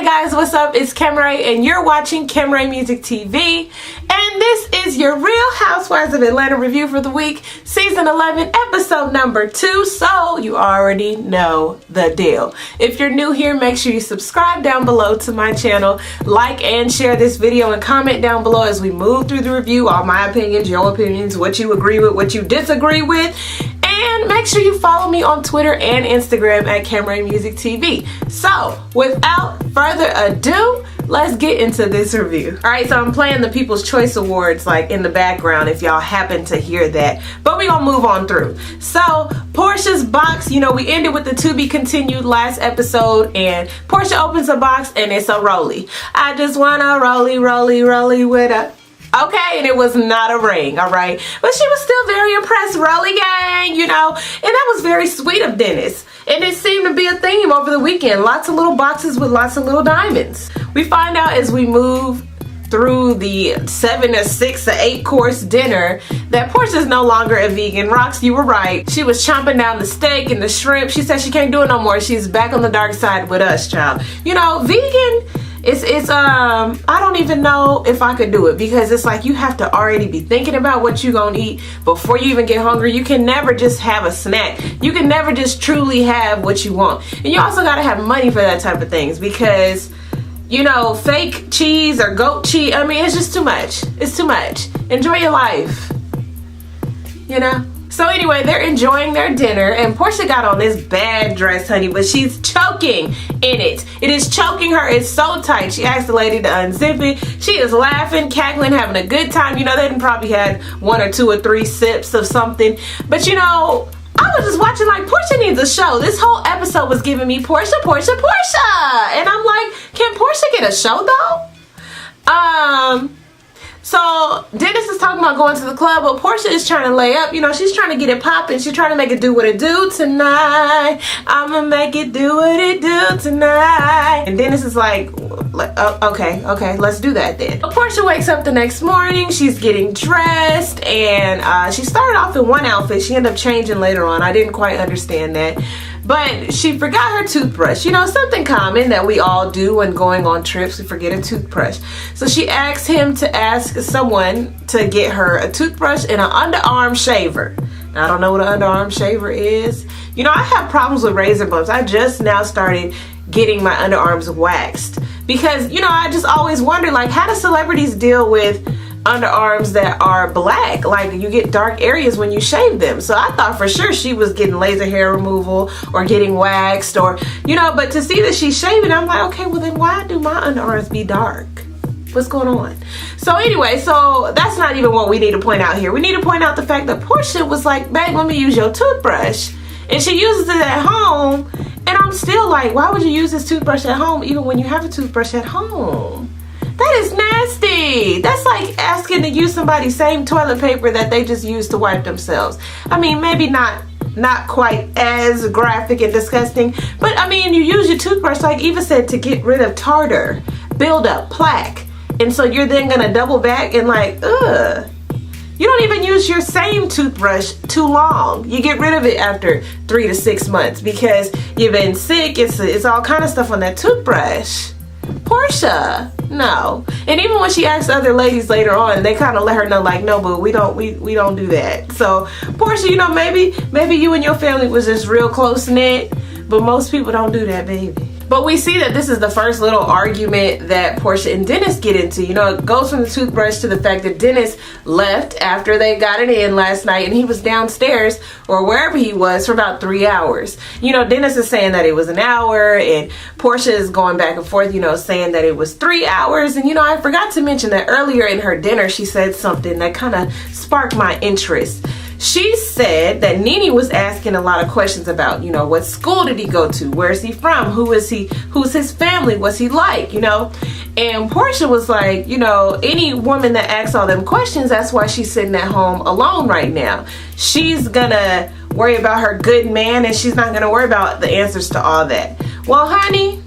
guys, what's up? It's Kimray and you're watching Kimray Music TV, and this is your Real Housewives of Atlanta review for the week, season 11, episode number 2. So you already know the deal. If you're new here, make sure you subscribe down below to my channel, like and share this video, and comment down below as we move through the review, all my opinions, your opinions, what you agree with, what you disagree with. And make sure you follow me on Twitter and Instagram at Kimray Music TV. So, without further ado, let's get into this review. Alright, so I'm playing the People's Choice Awards like in the background if y'all happen to hear that. But we're gonna move on through. So, Porsha's box, you know, we ended with the to be continued last episode, and Porsha opens a box and it's a rollie. I just want a rollie with a... Okay, and it was not a ring, all right? But she was still very impressed, Rolly gang, you know? And that was very sweet of Dennis. And it seemed to be a theme over the weekend. Lots of little boxes with lots of little diamonds. We find out as we move through the 7 or 6 or 8 course dinner that Porsha's no longer a vegan. Rox, you were right. She was chomping down the steak and the shrimp. She said she can't do it no more. She's back on the dark side with us, child. You know, vegan... It's I don't even know if I could do it, because it's like you have to already be thinking about what you're gonna eat before you even get hungry. You can never just have a snack. You can never just truly have what you want. And you also gotta have money for that type of things, because you know, fake cheese or goat cheese, I mean, it's just too much. It's too much. Enjoy your life, you know? So anyway, they're enjoying their dinner, and Porsha got on this bad dress, honey, but she's choking in it. It is choking her. It's so tight. She asked the lady to unzip it. She is laughing, cackling, having a good time. You know, they probably had 1 or 2 or 3 sips of something. But you know, I was just watching like, Porsha needs a show. This whole episode was giving me Porsha. And I'm like, can Porsha get a show though? So Dennis is talking about going to the club, but Porsha is trying to lay up. You know, she's trying to get it popping. She's trying to make it do what it do tonight. I'ma make it do what it do tonight. And Dennis is like, okay, let's do that then. But Porsha wakes up the next morning. She's getting dressed, and she started off in one outfit. She ended up changing later on. I didn't quite understand that. But she forgot her toothbrush. You know, something common that we all do when going on trips. We forget a toothbrush. So she asked him to ask someone to get her a toothbrush and an underarm shaver. Now, I don't know what an underarm shaver is. You know, I have problems with razor bumps. I just now started getting my underarms waxed. Because, you know, I just always wonder, like, how do celebrities deal with underarms that are black? Like, you get dark areas when you shave them. So I thought for sure she was getting laser hair removal or getting waxed, or you know, but to see that she's shaving, I'm like, okay, well then why do my underarms be dark? What's going on? So anyway, so that's not even what we need to point out here. We need to point out the fact that Porsha was like, babe, let me use your toothbrush, and she uses it at home, and I'm still like, why would you use this toothbrush at home even when you have a toothbrush at home? That is nasty. That's like asking to use somebody's same toilet paper that they just use to wipe themselves. I mean, maybe not quite as graphic and disgusting, but I mean, you use your toothbrush, like Eva said, to get rid of tartar, build up plaque. And so you're then gonna double back and like, ugh. You don't even use your same toothbrush too long. You get rid of it after 3 to 6 months because you've been sick. It's all kind of stuff on that toothbrush. Porsha, no. And even when she asked other ladies later on, they kind of let her know, like, no, boo, we don't do that. So Porsha, you know, maybe you and your family was just real close knit, but most people don't do that, baby. But we see that this is the first little argument that Porsha and Dennis get into. You know, it goes from the toothbrush to the fact that Dennis left after they got it in last night, and he was downstairs or wherever he was for about 3 hours. You know, Dennis is saying that it was an hour, and Porsha is going back and forth, you know, saying that it was 3 hours. And, you know, I forgot to mention that earlier in her dinner, she said something that kind of sparked my interest. She said that Nene was asking a lot of questions about, you know, what school did he go to? Where is he from? Who is he? Who's his family? What's he like? You know? And Porsha was like, you know, any woman that asks all them questions, that's why she's sitting at home alone right now. She's gonna worry about her good man, and she's not gonna worry about the answers to all that. Well, honey,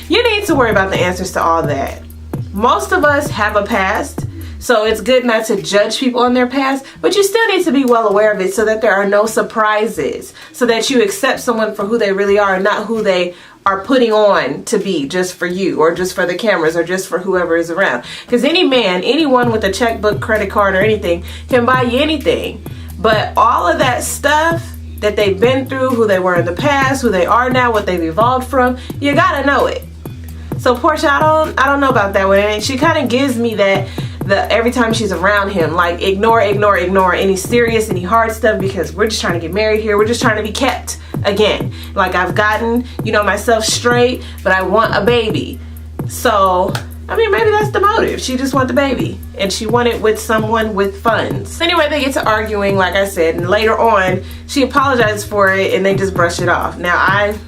you need to worry about the answers to all that. Most of us have a past. So it's good not to judge people on their past, but you still need to be well aware of it so that there are no surprises, so that you accept someone for who they really are and not who they are putting on to be just for you, or just for the cameras, or just for whoever is around. Because any man, anyone with a checkbook, credit card, or anything can buy you anything. But all of that stuff that they've been through, who they were in the past, who they are now, what they've evolved from, you gotta know it. So Portia, I don't know about that one. And she kind of gives me that every time she's around him, like ignore any serious, any hard stuff, because we're just trying to get married here. We're just trying to be kept again. Like, I've gotten, myself straight, but I want a baby. So, I mean, maybe that's the motive. She just want the baby, and she want it with someone with funds. Anyway, they get to arguing, like I said, and later on, she apologizes for it, and they just brush it off. Now, I'm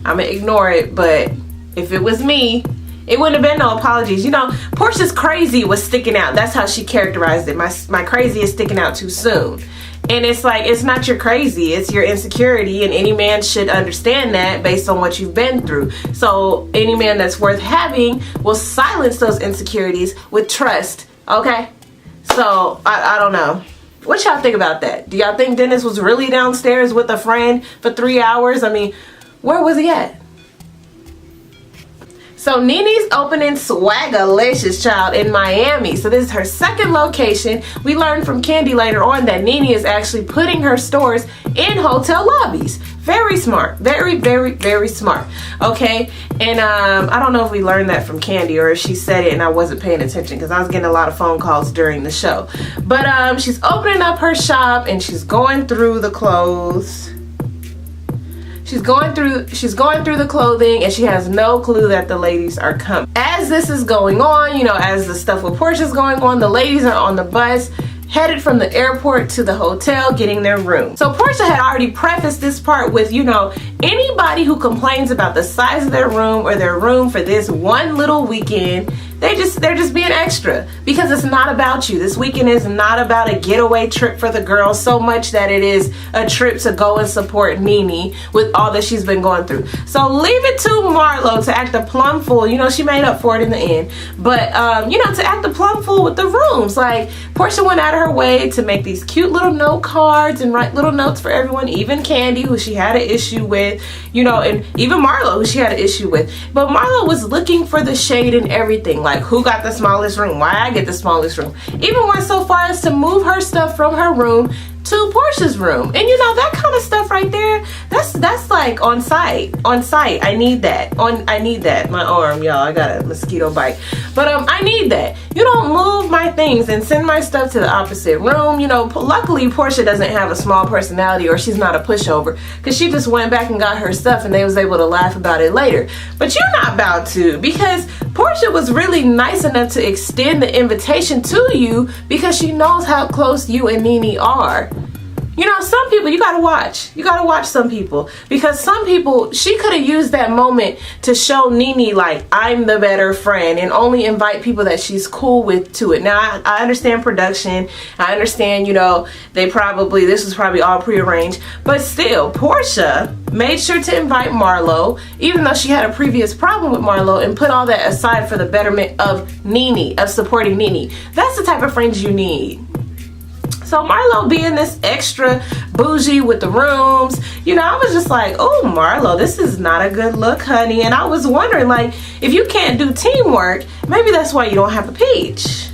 gonna ignore it, but if it was me, it wouldn't have been no apologies. Portia's crazy was sticking out. That's how she characterized it. My crazy is sticking out too soon. And it's like, it's not your crazy, it's your insecurity, and any man should understand that based on what you've been through. So any man that's worth having will silence those insecurities with trust, okay? So, I don't know. What y'all think about that? Do y'all think Dennis was really downstairs with a friend for 3 hours? I mean, where was he at? So Nene's opening Swagalicious, child, in Miami. So this is her second location. We learned from Candy later on that Nene is actually putting her stores in hotel lobbies. Very smart. Very, very, very smart. Okay? And I don't know if we learned that from Candy or if she said it and I wasn't paying attention, because I was getting a lot of phone calls during the show. But she's opening up her shop and she's going through the clothes. She's going through the clothing, and she has no clue that the ladies are coming. As this is going on, as the stuff with Portia's going on, the ladies are on the bus headed from the airport to the hotel getting their room. So Portia had already prefaced this part with, anybody who complains about the size of their room or their room for this one little weekend, they're just being extra, because it's not about you. This weekend is not about a getaway trip for the girls so much that it is a trip to go and support Nene with all that she's been going through. So leave it to Marlo to act a plum fool. She made up for it in the end. But, to act a plum fool with the rooms. Like, Portia went out of her way to make these cute little note cards and write little notes for everyone, even Candy, who she had an issue with, and even Marlo, who she had an issue with. But Marlo was looking for the shade in everything. Like, who got the smallest room? Why I get the smallest room? Even went so far as to move her stuff from her room to Portia's room. And that kind of stuff right there, that's like on site. I need that. I need that. My arm, y'all, I got a mosquito bite. But I need that. You don't move my things and send my stuff to the opposite room. Luckily Portia doesn't have a small personality, or she's not a pushover, because she just went back and got her stuff and they was able to laugh about it later. But you're not about to, because Portia was really nice enough to extend the invitation to you because she knows how close you and Nene are. Some people, you gotta watch. You gotta watch some people, because some people, she could have used that moment to show Nene, like, I'm the better friend, and only invite people that she's cool with to it. Now, I understand production. I understand, this was probably all prearranged, but still, Portia made sure to invite Marlo, even though she had a previous problem with Marlo, and put all that aside for the betterment of Nene, of supporting Nene. That's the type of friends you need. So Marlo being this extra bougie with the rooms, I was just like, oh, Marlo, this is not a good look, honey. And I was wondering, like, if you can't do teamwork, maybe that's why you don't have a peach.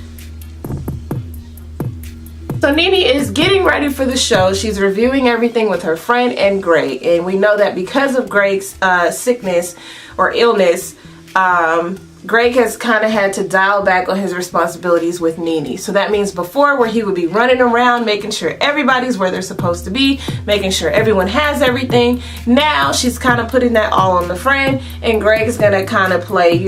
So Nene is getting ready for the show. She's reviewing everything with her friend and Greg. And we know that because of Greg's sickness or illness, Greg has kind of had to dial back on his responsibilities with Nene. So that means before, where he would be running around making sure everybody's where they're supposed to be, making sure everyone has everything, now she's kind of putting that all on the friend, and Greg's gonna kind of play,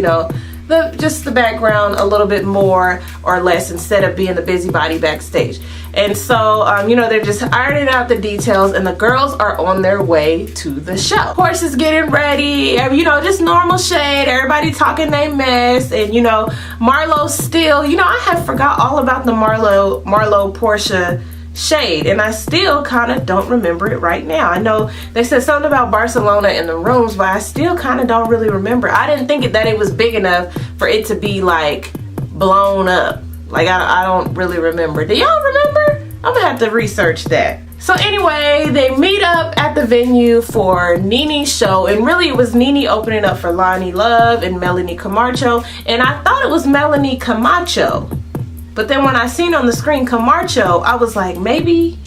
just the background a little bit more or less, instead of being the busybody backstage. And so, they're just ironing out the details, and the girls are on their way to the show. Portia's getting ready, just normal shade, everybody talking they mess, and Marlo still, I have forgot all about the Marlo Portia shade, and I still kind of don't remember it right now. I know they said something about Barcelona in the rooms, but I still kind of don't really remember. I didn't think that it was big enough for it to be like blown up. Like, I don't really remember. Do y'all remember? I'm gonna have to research that. So anyway, they meet up at the venue for Nene's show, and really it was Nene opening up for Loni Love and Melanie Camacho, and I thought it was Melanie Camacho, but then when I seen on the screen Camacho, I was like, maybe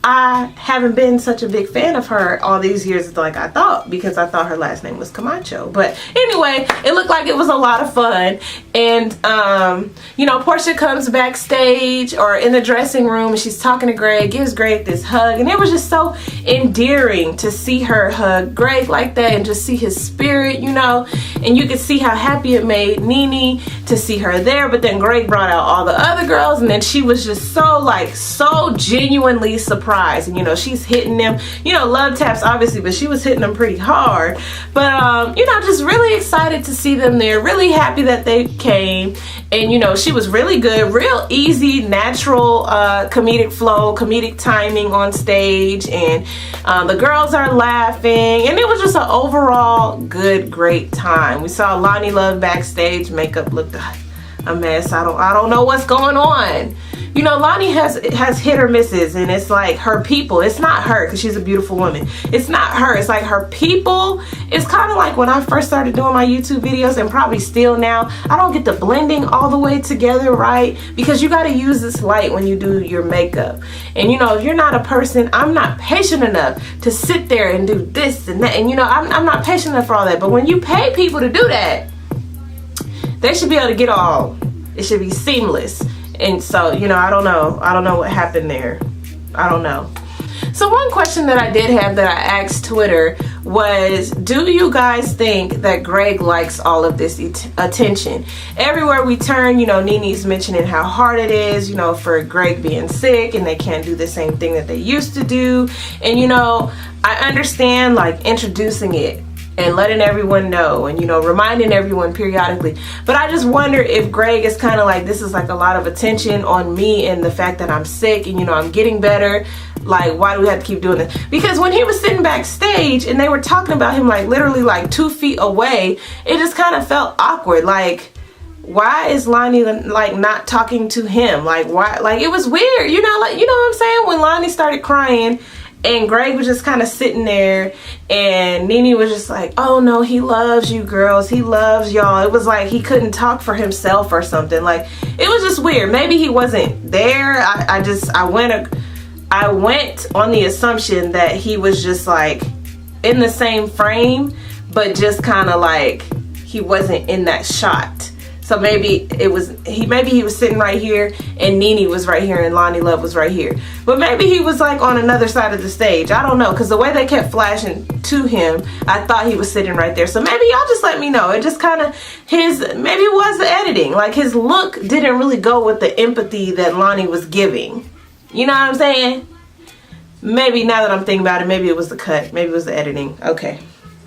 I haven't been such a big fan of her all these years like I thought, because I thought her last name was Camacho. But anyway, it looked like it was a lot of fun. And you know, Portia comes backstage or in the dressing room and she's talking to Greg, gives Greg this hug, and it was just so endearing to see her hug Greg like that and just see his spirit, you know. And you could see how happy it made Nene to see her there. But then Greg brought out all the other girls, and then she was just so like so genuinely surprised. And you know, she's hitting them, you know, love taps obviously, but she was hitting them pretty hard. But you know, just really excited to see them there, really happy that they came. And you know, she was really good, real easy, natural comedic flow, comedic timing on stage, and the girls are laughing, and it was just an overall good, great time. We saw Loni Love backstage. Makeup looked a mess. I don't know what's going on. You know, Loni has hit or misses, and it's like her people. It's not her, because she's a beautiful woman. It's not her. It's like her people. It's kind of like when I first started doing my YouTube videos, and probably still now, I don't get the blending all the way together right, because you got to use this light when you do your makeup. And you know, if you're not a person, I'm not patient enough to sit there and do this and that. And you know, I'm not patient enough for all that. But when you pay people to do that, they should be able to get all. It should be seamless. And so, you know, I don't know what happened there. I don't know. So one question that I did have that I asked Twitter was, do you guys think that Greg likes all of this attention? Everywhere we turn, you know, Nene's mentioning how hard it is, you know, for Greg being sick and they can't do the same thing that they used to do. And, you know, I understand like introducing it and letting everyone know, and you know, reminding everyone periodically. But I just wonder if Greg is kind of like, this is like a lot of attention on me and the fact that I'm sick and you know, I'm getting better. Like, why do we have to keep doing this? Because when he was sitting backstage and they were talking about him like literally like 2 feet away, it just kind of felt awkward. Like, why is Loni like not talking to him? Like, why? Like, it was weird, you know, like, you know what I'm saying? When Loni started crying, and Greg was just kind of sitting there, and Nene was just like, oh no, he loves you girls, he loves y'all. It was like he couldn't talk for himself or something. Like, it was just weird. Maybe he wasn't there. I went on the assumption that he was just like in the same frame, but just kind of like he wasn't in that shot. So maybe he was sitting right here and Nene was right here and Loni Love was right here. But maybe he was like on another side of the stage. I don't know, because the way they kept flashing to him, I thought he was sitting right there. So maybe y'all just let me know. It just kind of, maybe it was the editing. Like, his look didn't really go with the empathy that Loni was giving. You know what I'm saying? Maybe now that I'm thinking about it, maybe it was the cut. Maybe it was the editing. Okay.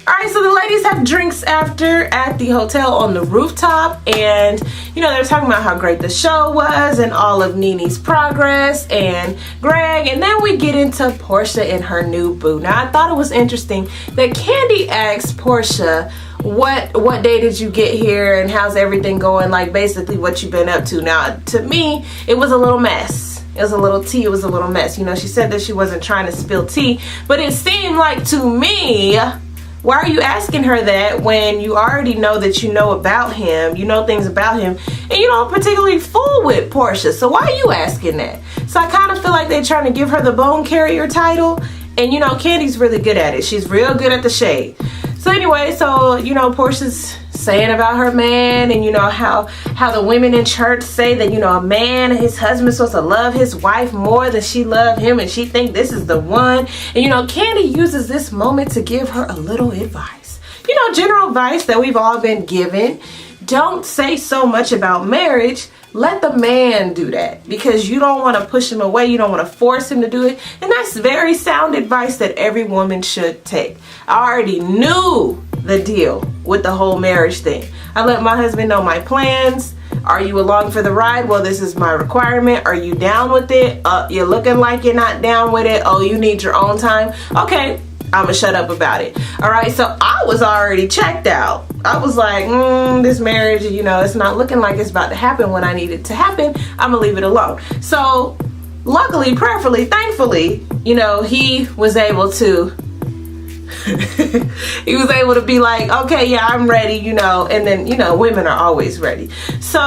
Alright, so the ladies have drinks after at the hotel on the rooftop, and you know, they're talking about how great the show was and all of Nene's progress and Greg, and then we get into Portia and her new boo. Now, I thought it was interesting that Kandi asked Portia, what day did you get here and how's everything going, like basically what you've been up to. Now, to me, it was a little mess. It was a little tea, it was a little mess. You know, she said that she wasn't trying to spill tea, but it seemed like to me, why are you asking her that when you already know that you know about him, you know things about him, and you don't particularly fool with Portia? So why are you asking that? So I kind of feel like they're trying to give her the bone carrier title, and you know, Candy's really good at it. She's real good at the shade. So anyway, so you know, Portia's saying about her man, and you know how the women in church say that, you know, a man, his husband's supposed to love his wife more than she loved him, and she think this is the one. And you know, Kandi uses this moment to give her a little advice. You know, general advice that we've all been given. Don't say so much about marriage. Let the man do that, because you don't want to push him away. You don't want to force him to do it. And that's very sound advice that every woman should take. I already knew the deal with the whole marriage thing. I let my husband know my plans. Are you along for the ride? Well, this is my requirement. Are you down with it? You're looking like you're not down with it. Oh, you need your own time. Okay, I'm gonna shut up about it. All right, so I was already checked out. I was like, this marriage, you know, it's not looking like it's about to happen when I need it to happen. I'm gonna leave it alone. So luckily, prayerfully, thankfully, you know, he was able to he was able to be like, okay, yeah, I'm ready, you know. And then, you know, women are always ready. So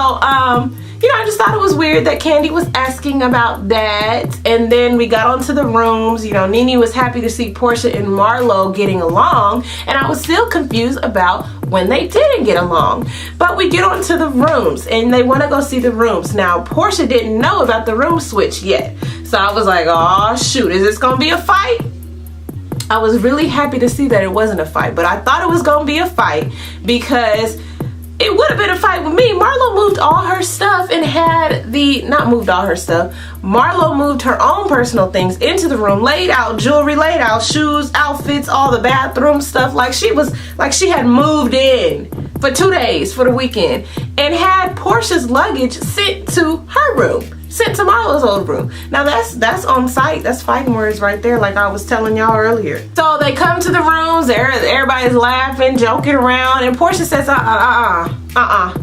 you know, I just thought it was weird that Kandi was asking about that. And then we got onto the rooms. You know, Nene was happy to see Porsha and Marlo getting along, and I was still confused about when they didn't get along. But we get onto the rooms, and they want to go see the rooms. Now, Porsha didn't know about the room switch yet, so I was like, oh shoot, is this gonna be a fight? I was really happy to see that it wasn't a fight, but I thought it was gonna be a fight because it would have been a fight with me. Marlo moved all her stuff and had not moved all her stuff. Marlo moved her own personal things into the room, laid out jewelry, laid out shoes, outfits, all the bathroom stuff, like she had moved in for 2 days for the weekend, and had Porsha's luggage sent to her room. Sent to Marlo's old room. Now that's on site. That's fighting words right there, like I was telling y'all earlier. So they come to the rooms, everybody's laughing, joking around, and Porsha says,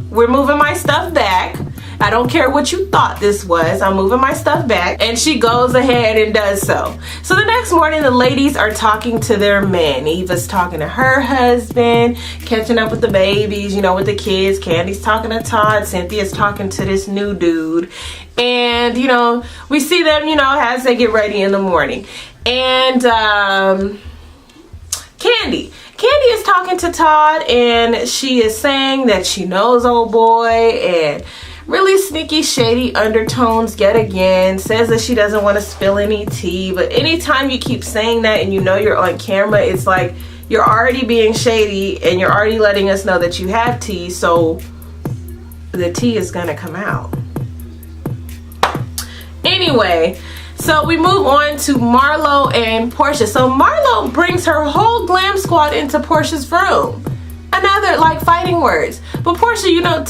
we're moving my stuff back. I don't care what you thought this was. I'm moving my stuff back. And she goes ahead and does so. So the next morning, the ladies are talking to their men. Eva's talking to her husband, catching up with the babies, you know, with the kids. Candy's talking to Todd. Cynthia's talking to this new dude. And, you know, we see them, you know, as they get ready in the morning. And Kandi is talking to Todd, and she is saying that she knows old boy, and really sneaky, shady undertones yet again. Says that she doesn't want to spill any tea, but anytime you keep saying that and you know you're on camera, it's like you're already being shady and you're already letting us know that you have tea, so the tea is gonna come out. Anyway, so we move on to Marlo and Porsha. So Marlo brings her whole glam squad into Porsha's room. Another, like, fighting words. But Porsha, you know,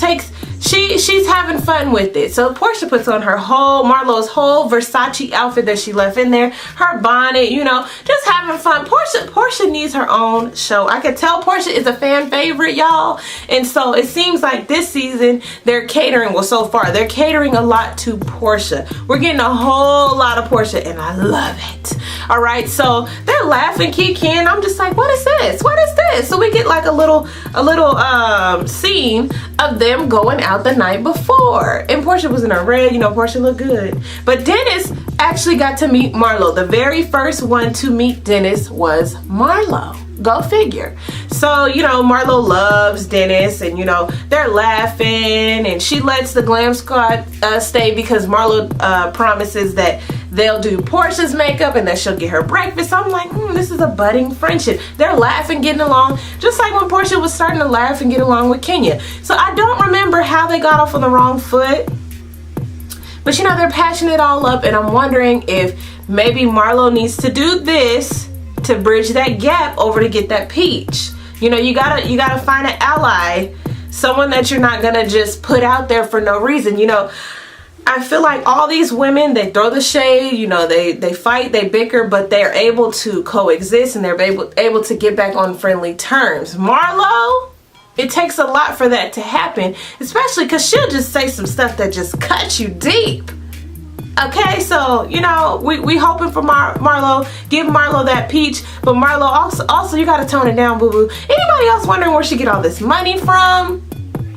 she's having fun with it. So Porsha puts on Marlo's whole Versace outfit that she left in there, her bonnet, you know, just having fun. Porsha needs her own show. I could tell Porsha is a fan favorite, y'all. And so it seems like this season they're catering, well, so far they're catering a lot to Porsha. We're getting a whole lot of Porsha, and I love it. All right, so they're laughing, kikiing. I'm just like, what is this? What is this? So we get like a little scene of them going out the night before, and Porsha was in her red, you know, Porsha looked good. But Dennis actually got to meet Marlo. The very first one to meet Dennis was Marlo. Go figure. So, you know, Marlo loves Dennis, and, you know, they're laughing, and she lets the glam squad stay because Marlo promises that they'll do Porsha's makeup and that she'll get her breakfast. So I'm like, this is a budding friendship. They're laughing, getting along, just like when Porsha was starting to laugh and get along with Kenya. So I don't remember how they got off on the wrong foot, but, you know, they're patching it all up, and I'm wondering if maybe Marlo needs to do this to bridge that gap over to get that peach. You know, you gotta find an ally, someone that you're not gonna just put out there for no reason. You know, I feel like all these women, they throw the shade, you know, they fight, they bicker, but they're able to coexist, and they're able to get back on friendly terms. Marlo, it takes a lot for that to happen, especially because she'll just say some stuff that just cuts you deep. Okay, so, you know, we hoping for Marlo, give Marlo that peach, but Marlo also you gotta tone it down, boo-boo. Anybody else wondering where she get all this money from?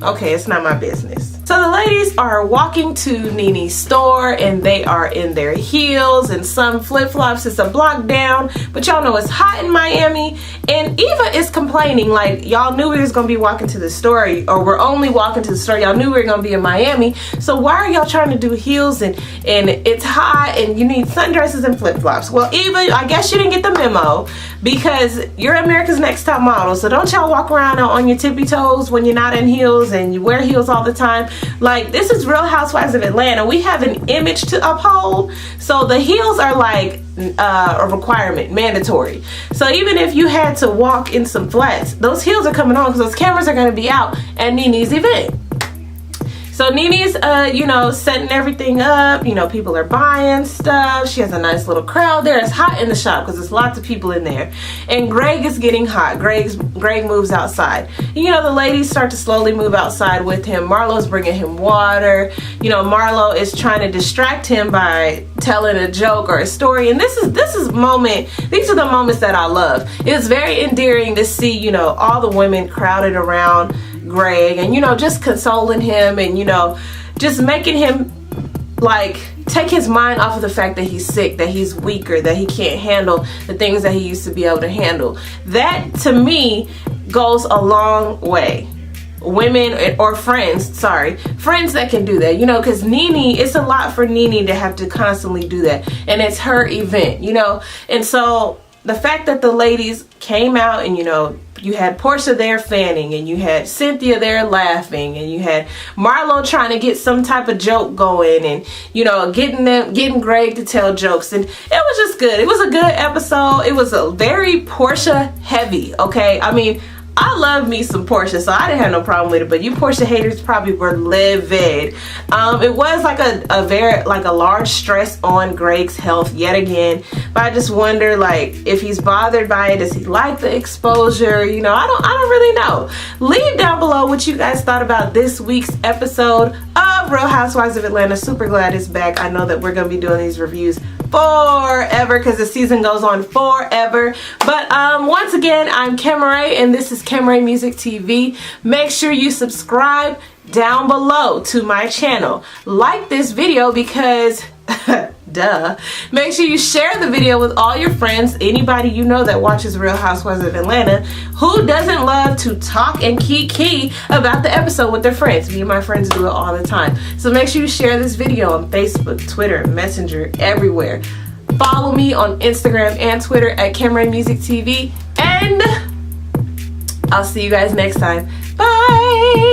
Okay, it's not my business. So the ladies are walking to Nene's store, and they are in their heels and some flip-flops. It's a block down, but y'all know it's hot in Miami, and Eva is complaining like, y'all knew we was gonna be walking to the store, or we're only walking to the store. Y'all knew we were gonna be in Miami, so why are y'all trying to do heels, and it's hot, and you need sundresses and flip-flops? Well, Eva, I guess you didn't get the memo, because you're America's Next Top Model, so don't y'all walk around on your tippy toes when you're not in heels, and you wear heels all the time. Like, this is Real Housewives of Atlanta. We have an image to uphold, so the heels are like a requirement, mandatory. So even if you had to walk in some flats, those heels are coming on because those cameras are going to be out at Nene's event. So Nene's, you know, setting everything up. You know, people are buying stuff. She has a nice little crowd there. It's hot in the shop because there's lots of people in there. And Greg is getting hot. Greg moves outside. You know, the ladies start to slowly move outside with him. Marlo's bringing him water. You know, Marlo is trying to distract him by telling a joke or a story. And these are the moments that I love. It's very endearing to see, you know, all the women crowded around Greg and, you know, just consoling him and, you know, just making him like take his mind off of the fact that he's sick, that he's weaker, that he can't handle the things that he used to be able to handle. That to me goes a long way. Women or friends that can do that, you know, because Nene, it's a lot for Nene to have to constantly do that, and it's her event, you know. And so the fact that the ladies came out and, you know, you had Portia there fanning, and you had Cynthia there laughing, and you had Marlo trying to get some type of joke going, and, you know, getting Greg to tell jokes, and it was just good. It was a good episode. It was a very Portia heavy, okay? I mean, I love me some Portia, so I didn't have no problem with it, but you Portia haters probably were livid. It was like a large stress on Greg's health yet again, but I just wonder, like, if he's bothered by it. Does he like the exposure? You know, I don't really know. Leave down below what you guys thought about this week's episode of Real Housewives of Atlanta. Super glad it's back. I know that we're gonna be doing these reviews forever because the season goes on forever. But once again, I'm Kemaray, and this is Kemaray Music TV. Make sure you subscribe down below to my channel. Like this video because duh. Make sure you share the video with all your friends, anybody you know that watches Real Housewives of Atlanta. Who doesn't love to talk and kiki about the episode with their friends? Me and my friends do it all the time. So make sure you share this video on Facebook, Twitter, Messenger, everywhere. Follow me on Instagram and Twitter at Kemaray Music TV, and I'll see you guys next time. Bye!